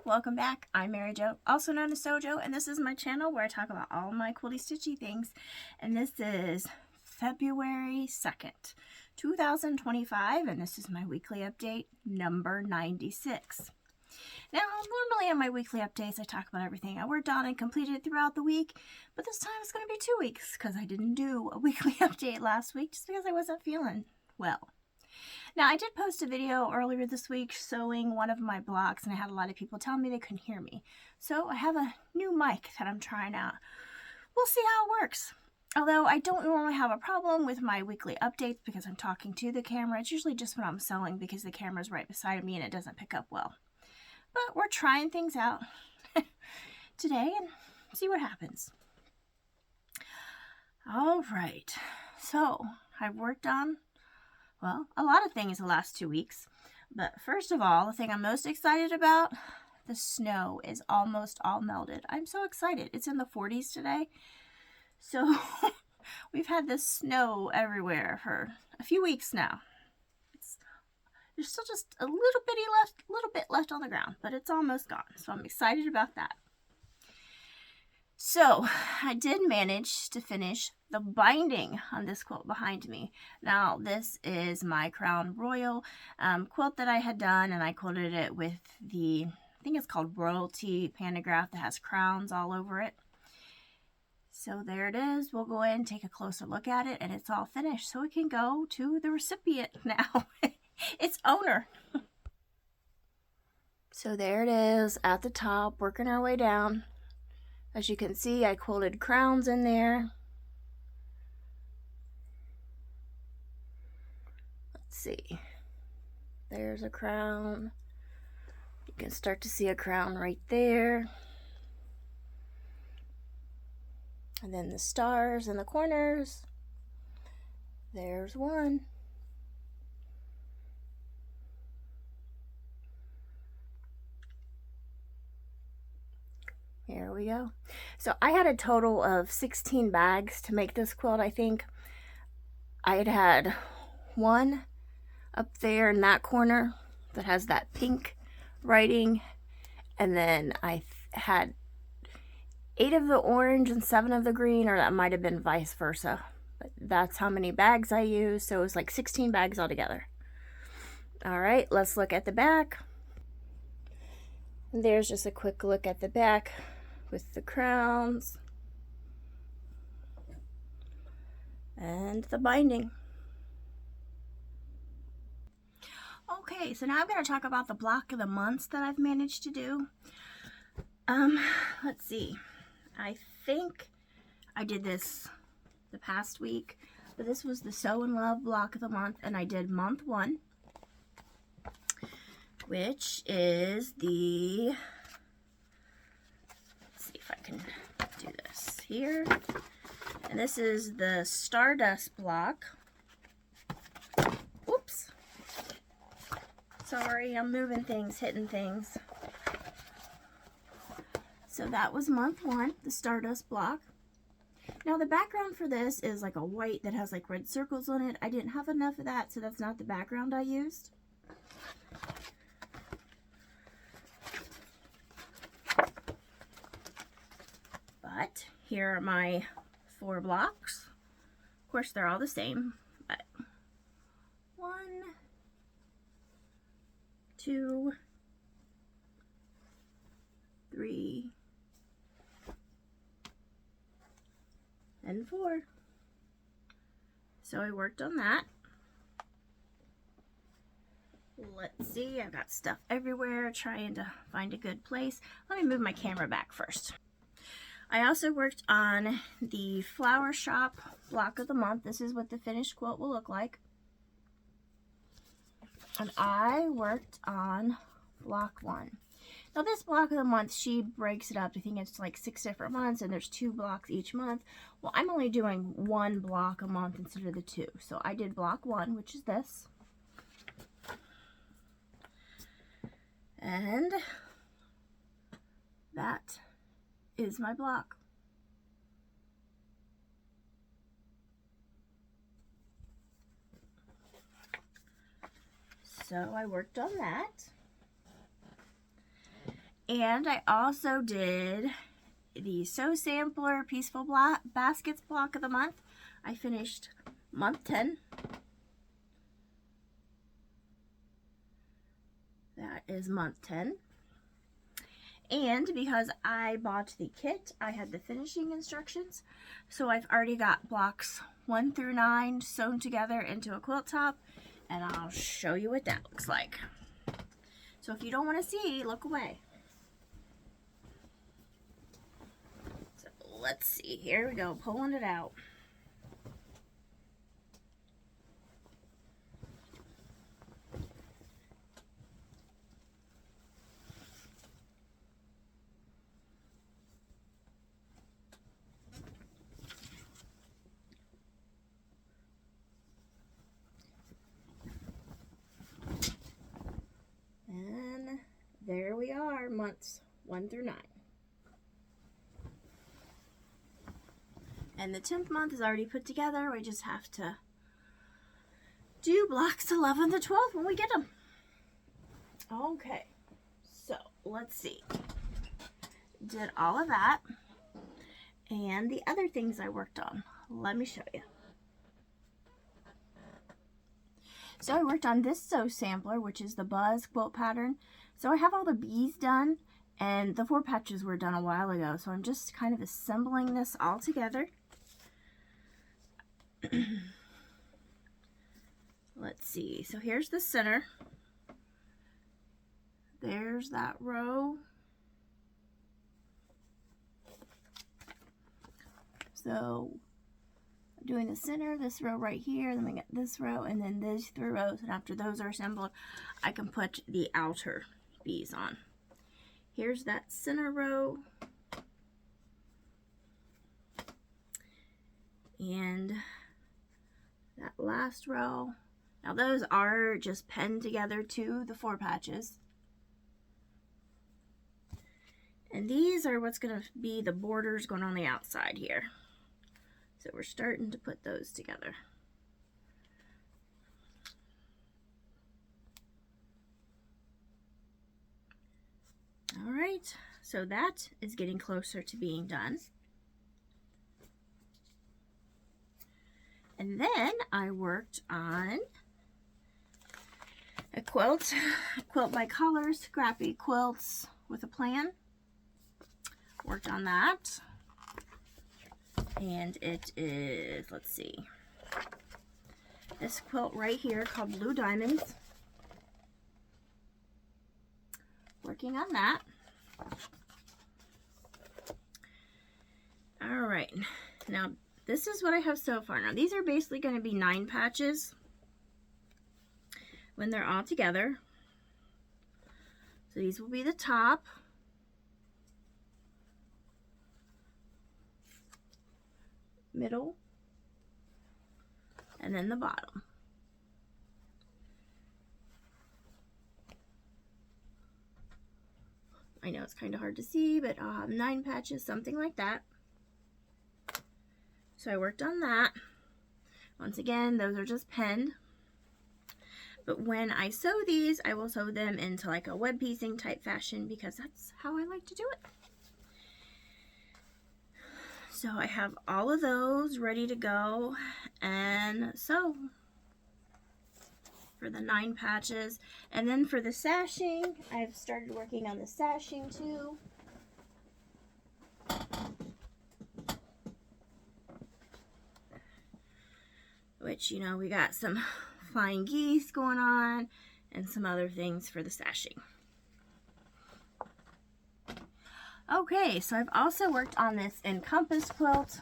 welcome back. I'm Mary Jo, also known as Sojo, and this is my channel where I talk about all my quilty stitchy things. And this is February 2nd, 2025, and this is my weekly update number 96. Now, normally on my weekly updates, I talk about everything I worked on and completed throughout the week, but this time it's going to be 2 weeks because I didn't do a weekly update last week just because I wasn't feeling well. Now, I did post a video earlier this week sewing one of my blocks, and I had a lot of people tell me they couldn't hear me. So I have a new mic that I'm trying out. We'll see how it works. Although I don't normally have a problem with my weekly updates because I'm talking to the camera. It's usually just when I'm sewing because the camera's right beside me and it doesn't pick up well. But we're trying things out today and see what happens. All right. So I've worked on a lot of things the last 2 weeks. But first of all, the thing I'm most excited about, the snow is almost all melted. I'm so excited. It's in the 40s today. So we've had this snow everywhere for a few weeks now. There's still just a little bit left on the ground, but it's almost gone. So I'm excited about that. So I did manage to finish the binding on this quilt behind me. Now this is my Crown Royal quilt that I had done, and I quilted it with the, I think it's called Royalty Pantograph that has crowns all over it. So there it is. We'll go ahead and take a closer look at it, and it's all finished. So it can go to the recipient now, its owner. So there it is at the top, working our way down. As you can see, I quilted crowns in there. Let's see. There's a crown. You can start to see a crown right there. And then the stars in the corners. There's one. Here we go. So I had a total of 16 bags to make this quilt, I think. I had one up there in that corner that has that pink writing, and then I had 8 of the orange and 7 of the green, or that might have been vice versa. But that's how many bags I used, so it was like 16 bags altogether. All right, let's look at the back. And there's just a quick look at the back with the crowns and the binding. Okay, so now I'm going to talk about the block of the months that I've managed to do. Let's see. I think I did this the past week, but this was the Sew and Love block of the month, and I did month 1, which is the, let's see if I can do this here. And this is the Stardust block. Oops. Sorry, I'm moving things, hitting things. So that was month 1, the Stardust block. Now the background for this is like a white that has like red circles on it. I didn't have enough of that, so that's not the background I used. But here are my 4 blocks. Of course, they're all the same, but 1, 2, 3, and 4. So I worked on that. Let's see, I've got stuff everywhere, trying to find a good place. Let me move my camera back first. I also worked on the Flower Shop block of the month. This is what the finished quilt will look like. And I worked on block 1. Now this block of the month, she breaks it up. I think it's like 6 different months, and there's 2 blocks each month. Well, I'm only doing 1 block a month instead of the 2. So I did block 1, which is this. And that is my block. So I worked on that. And I also did the Sew Sampler Peaceful Baskets block of the month. I finished month 10. That is month 10. And because I bought the kit, I had the finishing instructions. So I've already got blocks 1 through 9 sewn together into a quilt top. And I'll show you what that looks like. So if you don't want to see, look away. So let's see. Here we go. Pulling it out. And there we are, months 1 through 9. And the 10th month is already put together. We just have to do blocks 11 to 12 when we get them. Okay, so let's see. Did all of that. And the other things I worked on. Let me show you. So I worked on this Sew Sampler, which is the Buzz quilt pattern. So I have all the bees done, and the 4 patches were done a while ago. So I'm just kind of assembling this all together. Let's see. So here's the center. There's that row. So I'm doing the center, this row right here, then we got this row, and then these 3 rows. And after those are assembled, I can put the outer bees on. Here's that center row. And that last row. Now those are just penned together to the 4 patches. And these are what's going to be the borders going on the outside here. So we're starting to put those together. All right, so that is getting closer to being done. And then I worked on a quilt by Colors, Scrappy Quilts with a Plan. Worked on that. And it is, let's see, this quilt right here called Blue Diamonds. Working on that. All right, now this is what I have so far. Now these are basically going to be 9 patches when they're all together. So these will be the top. Middle, and then the bottom. I know it's kind of hard to see, but I'll have 9 patches, something like that. So I worked on that. Once again, those are just penned. But when I sew these, I will sew them into like a web piecing type fashion because that's how I like to do it. So I have all of those ready to go and sew for the 9 patches. And then for the sashing, I've started working on the sashing too. Which, you know, we got some flying geese going on and some other things for the sashing. Okay, so I've also worked on this Encompass quilt.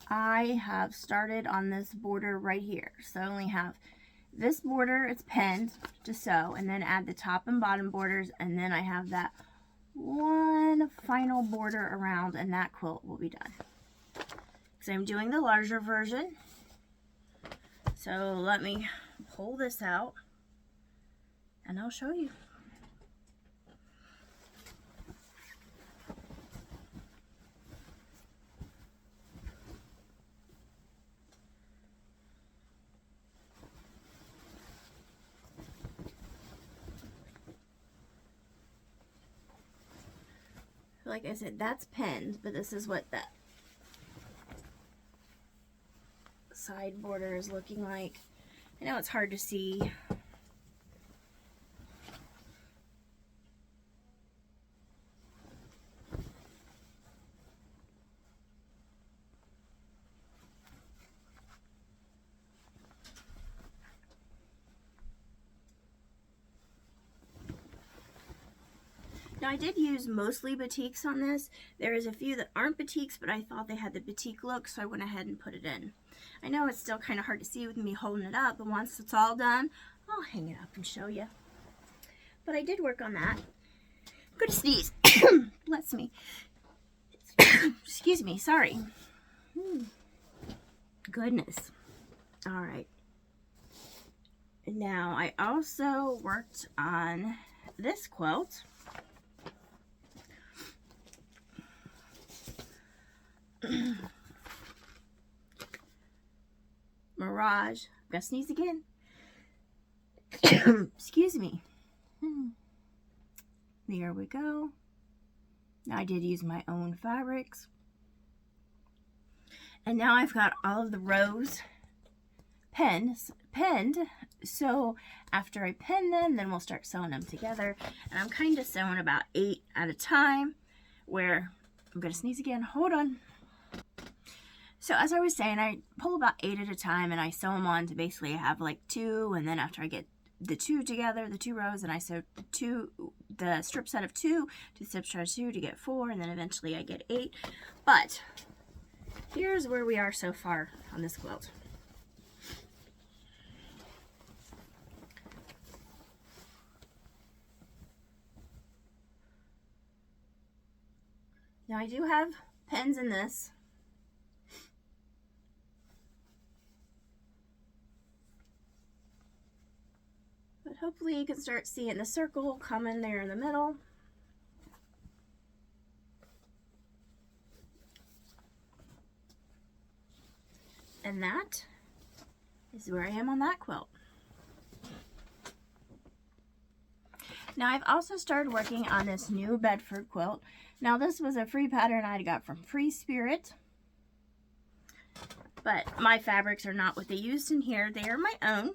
I have started on this border right here. So I only have this border, it's penned to sew, and then add the top and bottom borders, and then I have that one final border around, and that quilt will be done. So I'm doing the larger version. So let me pull this out, and I'll show you. like I said, that's pinned, but this is what that side border is looking like. I know it's hard to see. Now I did use mostly batiks on this. There is a few that aren't batiks, but I thought they had the batik look, so I went ahead and put it in. I know it's still kind of hard to see with me holding it up, but once it's all done, I'll hang it up and show you. But I did work on that. I'm gonna sneeze. Bless me. Excuse me, sorry. Goodness. All right. Now I also worked on this quilt. Mirage. I'm gonna sneeze again. Excuse me. There we go. Now I did use my own fabrics. And now I've got all of the rows pinned. So after I pin them, then we'll start sewing them together. And I'm kind of sewing about 8 at a time, where I'm gonna sneeze again. Hold on. So as I was saying, I pull about 8 at a time and I sew them on to basically have like 2, and then after I get the 2 together, the 2 rows, and I sew the strip set of 2 to strip set of 2 to get 4, and then eventually I get 8. But here's where we are so far on this quilt. Now I do have pins in this. But hopefully you can start seeing the circle coming there in the middle. And that is where I am on that quilt. Now I've also started working on this new Bedford quilt. Now this was a free pattern I got from Free Spirit. But my fabrics are not what they used in here. They are my own.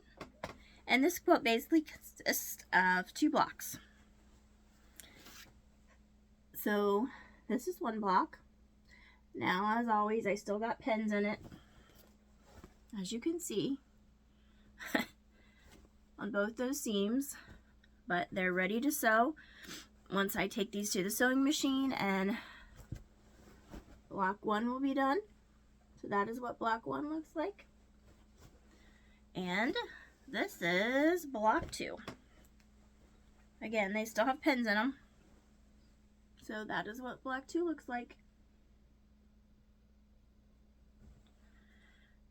And this quilt basically consists of 2 blocks. So this is 1 block. Now, as always, I still got pins in it, as you can see, on both those seams, but they're ready to sew once I take these to the sewing machine, and block 1 will be done. So that is what block 1 looks like. And this is block 2. Again, they still have pins in them. So that is what block 2 looks like.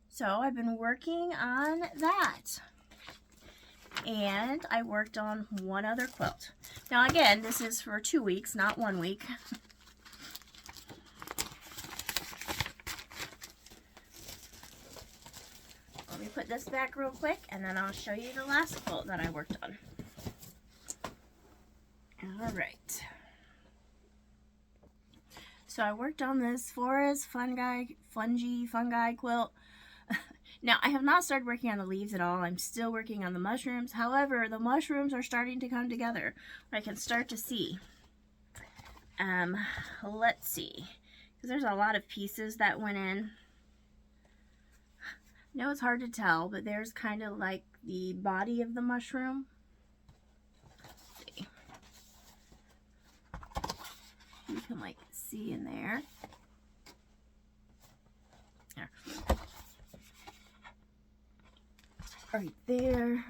So I've been working on that. And I worked on 1 other quilt. Now again, this is for 2 weeks, not 1 week. Let me put this back real quick, and then I'll show you the last quilt that I worked on. Alright. So I worked on this forest fungi quilt. Now, I have not started working on the leaves at all. I'm still working on the mushrooms. However, the mushrooms are starting to come together. I can start to see. Let's see. Because there's a lot of pieces that went in. I know it's hard to tell, but there's kind of like the body of the mushroom. Let's see. You can like see in there. There. Right there.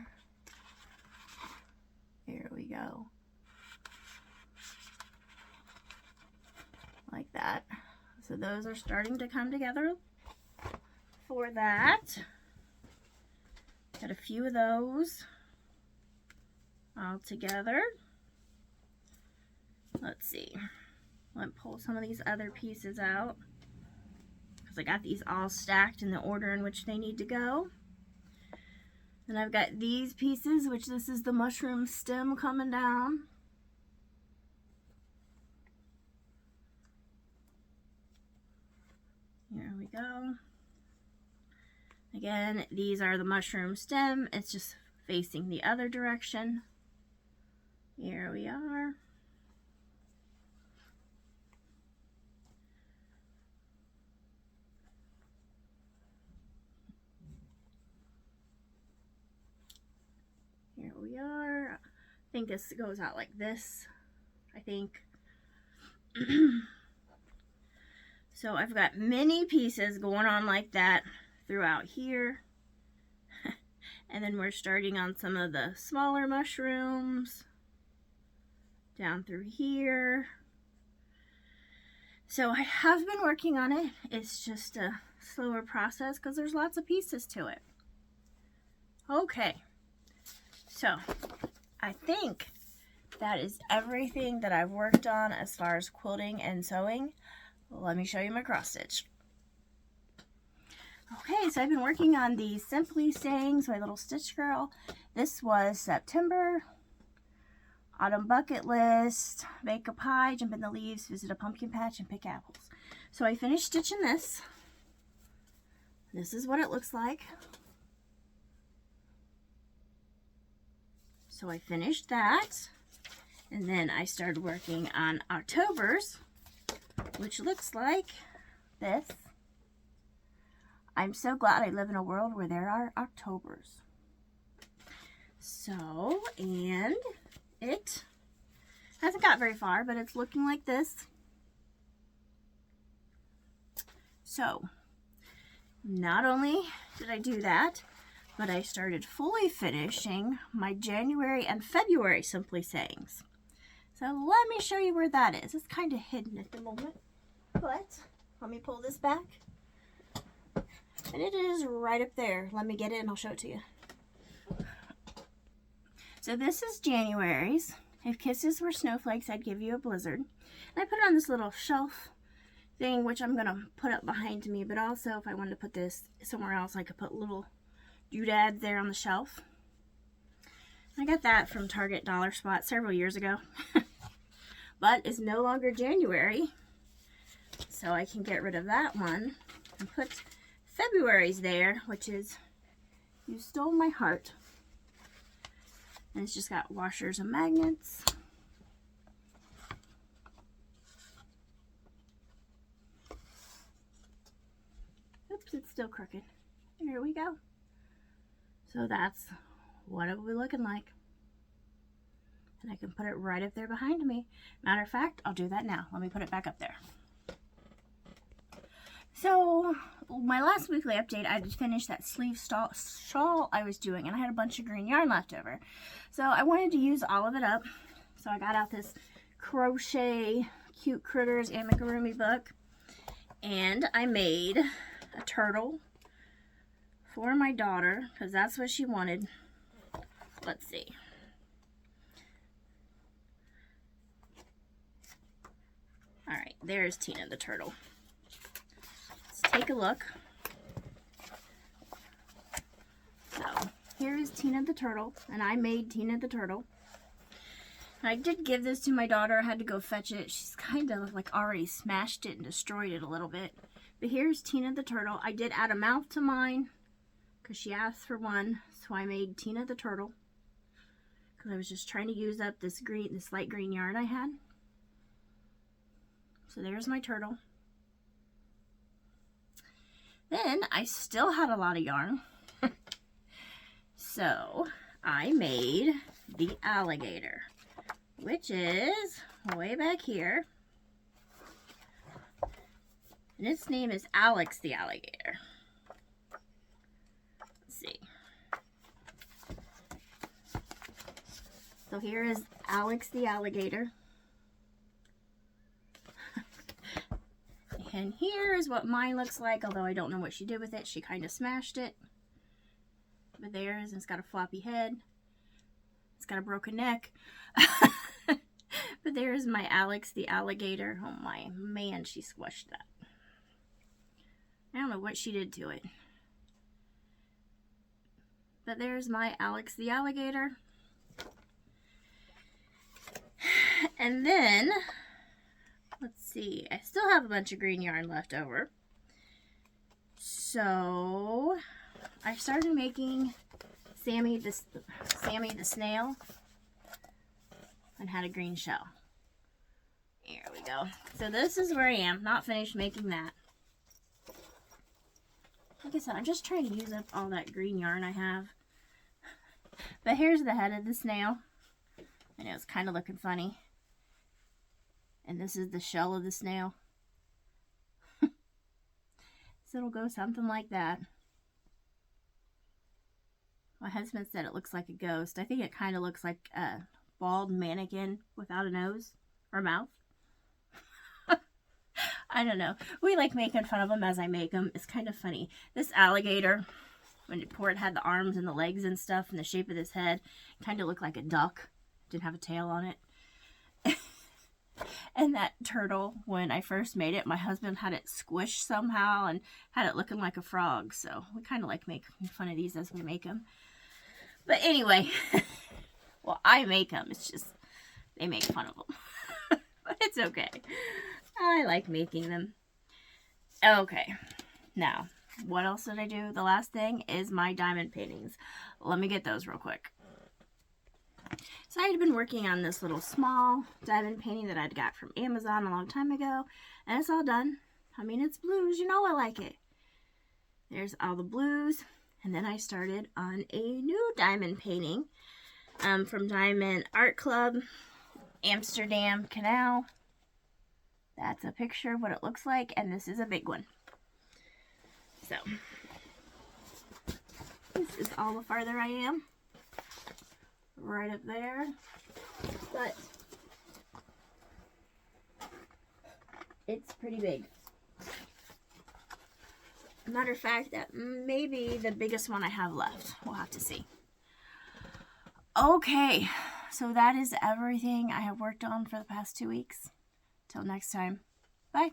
There we go. Like that. So those are starting to come together for that. Got a few of those all together. Let's see. Let me pull some of these other pieces out, because I got these all stacked in the order in which they need to go. And I've got these pieces, which this is the mushroom stem coming down. go. Again, these are the mushroom stem. It's just facing the other direction. Here we are. Here we are. I think this goes out like this, I think. So I've got many pieces going on like that throughout here. And then we're starting on some of the smaller mushrooms down through here. So I have been working on it. It's just a slower process because there's lots of pieces to it. Okay, so I think that is everything that I've worked on as far as quilting and sewing. Let me show you my cross stitch. Okay, so I've been working on the Simply Sayings, my little stitch girl. This was September. Autumn bucket list, bake a pie, jump in the leaves, visit a pumpkin patch, and pick apples. So I finished stitching this. This is what it looks like. So I finished that. And then I started working on October's, which looks like this. I'm so glad I live in a world where there are Octobers. So, and it hasn't got very far, but it's looking like this. So, not only did I do that, but I started fully finishing my January and February Simply Sayings. So let me show you where that is. It's kind of hidden at the moment, but let me pull this back. And it is right up there. Let me get it and I'll show it to you. So this is January's. If kisses were snowflakes, I'd give you a blizzard. And I put it on this little shelf thing, which I'm going to put up behind me. But also, if I wanted to put this somewhere else, I could put little doodads there on the shelf. I got that from Target Dollar Spot several years ago. But it's no longer January. So I can get rid of that one and put February's there, which is You Stole My Heart. And it's just got washers and magnets. Oops, it's still crooked. Here we go. So that's what it will be looking like. And I can put it right up there behind me. Matter of fact, I'll do that now. Let me put it back up there. So, my last weekly update, I just finished that sleeve shawl I was doing, and I had a bunch of green yarn left over. So, I wanted to use all of it up. So, I got out this Crochet Cute Critters amigurumi book, and I made a turtle for my daughter, because that's what she wanted. Let's see. Alright, there's Tina the turtle. Take a look. So, here is Tina the turtle, and I made Tina the turtle. I did give this to my daughter. I had to go fetch it. She's kind of like already smashed it and destroyed it a little bit. But here's Tina the turtle. I did add a mouth to mine because she asked for one, so I made Tina the turtle because I was just trying to use up this light green yarn I had. So there's my turtle. Then I still had a lot of yarn. So I made the alligator, which is way back here. And its name is Alex the alligator. Let's see. So here is Alex the alligator. And here is what mine looks like, although I don't know what she did with it. She kind of smashed it. But there's, and it's got a floppy head. It's got a broken neck. But there's my Alex the alligator. Oh my man, she squished that. I don't know what she did to it. But there's my Alex the alligator. And then, let's see, I still have a bunch of green yarn left over. So I started making Sammy the snail and had a green shell. Here we go. So this is where I am. Not finished making that. Like I said, I'm just trying to use up all that green yarn I have. But here's the head of the snail. I know it's kind of looking funny. And this is the shell of the snail. So it'll go something like that. My husband said it looks like a ghost. I think it kind of looks like a bald mannequin without a nose or mouth. I don't know. We like making fun of them as I make them. It's kind of funny. This alligator, when poor it had the arms and the legs and stuff and the shape of his head, kind of looked like a duck. Didn't have a tail on it. And that turtle, when I first made it, my husband had it squished somehow and had it looking like a frog. So we kind of like making fun of these as we make them. But anyway, well, I make them. It's just they make fun of them. But it's okay. I like making them. Okay, now, what else did I do? The last thing is my diamond paintings. Let me get those real quick. So I had been working on this little small diamond painting that I'd got from Amazon a long time ago, and it's all done. I mean, it's blues. You know I like it. There's all the blues, and then I started on a new diamond painting from Diamond Art Club, Amsterdam Canal. That's a picture of what it looks like, and this is a big one. So, this is all the farther I am. Right up there. But, it's pretty big. Matter of fact, that may be the biggest one I have left. We'll have to see. Okay, so that is everything I have worked on for the past 2 weeks. Till next time, bye.